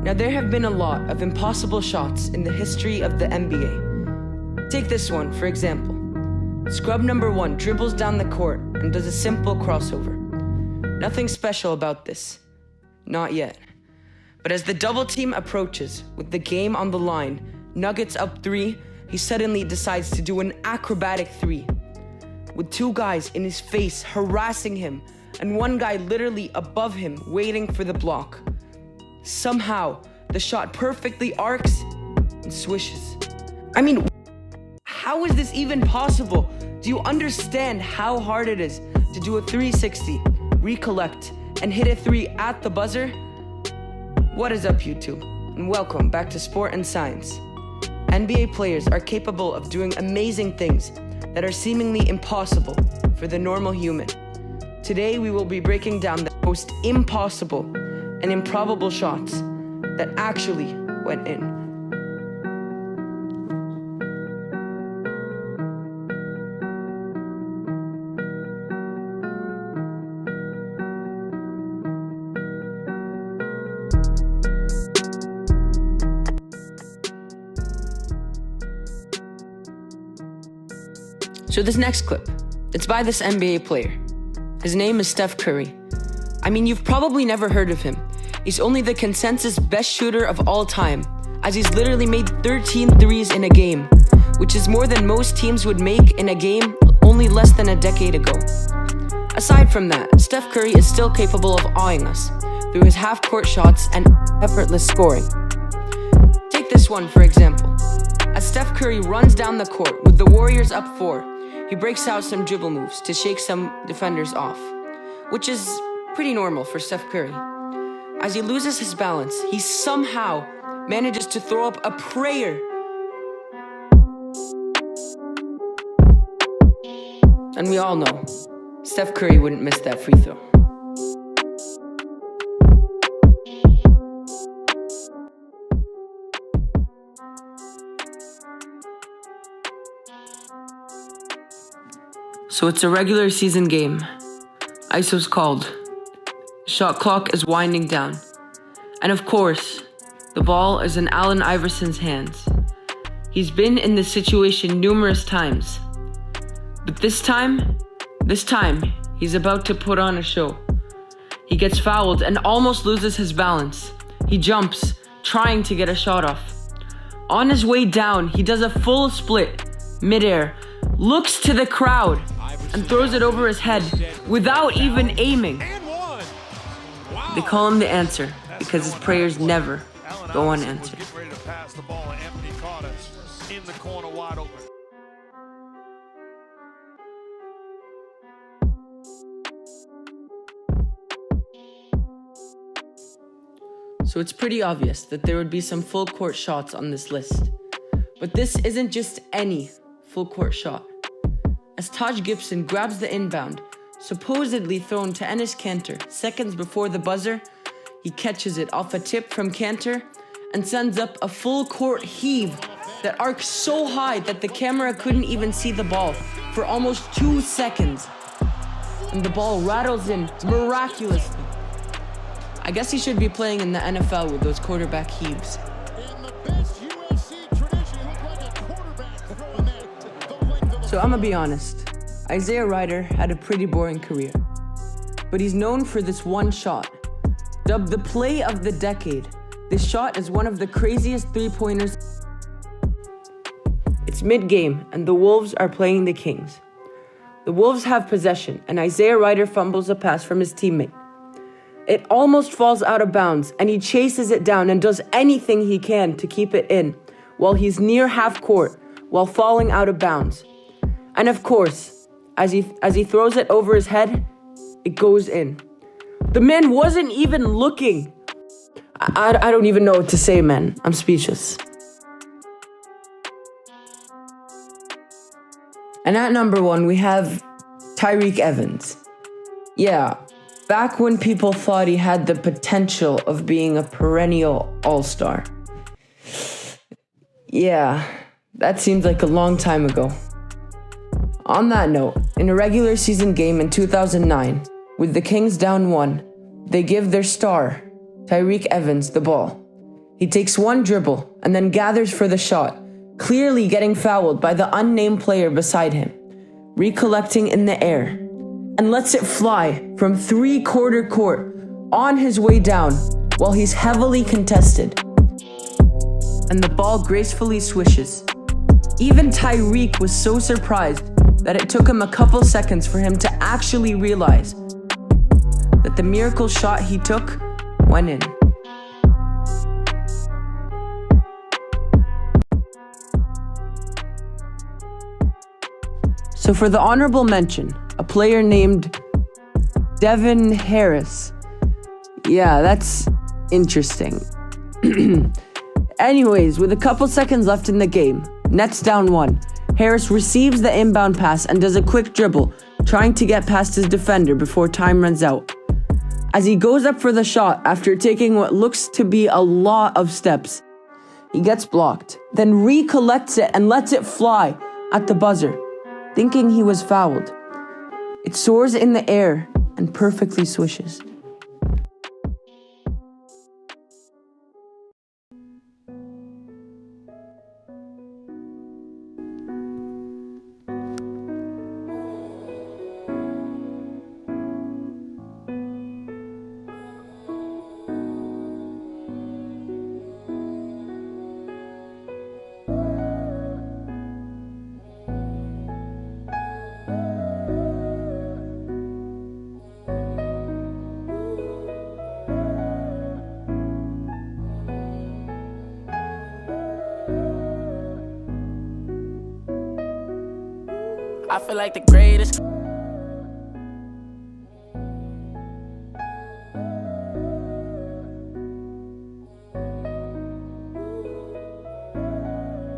Now, there have been a lot of impossible shots in the history of the NBA. Take this one, for example. Scrub number 1 dribbles down the court and does a simple crossover. Nothing special about this. Not yet. But as the double team approaches, with the game on the line, Nuggets up 3, he suddenly decides to do an acrobatic 3. With 2 guys in his face harassing him, and 1 guy literally above him waiting for the block. Somehow, the shot perfectly arcs and swishes. I mean, how is this even possible? Do you understand how hard it is to do a 360, recollect, and hit a 3 at the buzzer? What is up, YouTube? And welcome back to Sport and Science. NBA players are capable of doing amazing things that are seemingly impossible for the normal human. Today, we will be breaking down the most impossible and improbable shots that actually went in. So this next clip, it's by this NBA player. His name is Steph Curry. I mean, you've probably never heard of him. He's only the consensus best shooter of all time, as he's literally made 13 threes in a game, which is more than most teams would make in a game only less than a decade ago. Aside from that, Steph Curry is still capable of awing us through his half-court shots and effortless scoring. Take this one, for example. As Steph Curry runs down the court with the Warriors up 4, he breaks out some dribble moves to shake some defenders off, which is pretty normal for Steph Curry. As he loses his balance, he somehow manages to throw up a prayer. And we all know, Steph Curry wouldn't miss that free throw. So it's a regular season game. ISO's called. Shot clock is winding down. And of course, the ball is in Allen Iverson's hands. He's been in this situation numerous times. But this time, he's about to put on a show. He gets fouled and almost loses his balance. He jumps, trying to get a shot off. On his way down, he does a full split, midair, looks to the crowd, and throws it over his head without even aiming. They call him the answer because his prayers never go unanswered. So it's pretty obvious that there would be some full court shots on this list. But this isn't just any full court shot. As Taj Gibson grabs the inbound, supposedly thrown to Enes Kanter seconds before the buzzer, he catches it off a tip from Kanter and sends up a full court heave that arcs so high that the camera couldn't even see the ball for almost 2 seconds. And the ball rattles in miraculously. I guess he should be playing in the NFL with those quarterback heaves. So I'ma be honest, Isaiah Ryder had a pretty boring career. But he's known for this one shot. Dubbed the play of the decade, this shot is one of the craziest three-pointers. It's mid-game and the Wolves are playing the Kings. The Wolves have possession and Isaiah Ryder fumbles a pass from his teammate. It almost falls out of bounds and he chases it down and does anything he can to keep it in while he's near half court while falling out of bounds. And of course, as he throws it over his head, it goes in. The man wasn't even looking. I don't even know what to say, man. I'm speechless. And at number 1, we have Tyreke Evans. Yeah, back when people thought he had the potential of being a perennial all-star. Yeah, that seemed like a long time ago. On that note, in a regular season game in 2009, with the Kings down 1, they give their star, Tyreke Evans, the ball. He takes one dribble and then gathers for the shot, clearly getting fouled by the unnamed player beside him, recollecting in the air, and lets it fly from three-quarter court on his way down while he's heavily contested. And the ball gracefully swishes. Even Tyreke was so surprised that it took him a couple seconds for him to actually realize that the miracle shot he took went in. So for the honorable mention, a player named Devin Harris. Yeah, that's interesting. Anyways, with a couple seconds left in the game, Nets down 1. Harris receives the inbound pass and does a quick dribble, trying to get past his defender before time runs out. As he goes up for the shot after taking what looks to be a lot of steps, he gets blocked, then recollects it and lets it fly at the buzzer, thinking he was fouled. It soars in the air and perfectly swishes. I feel like the greatest.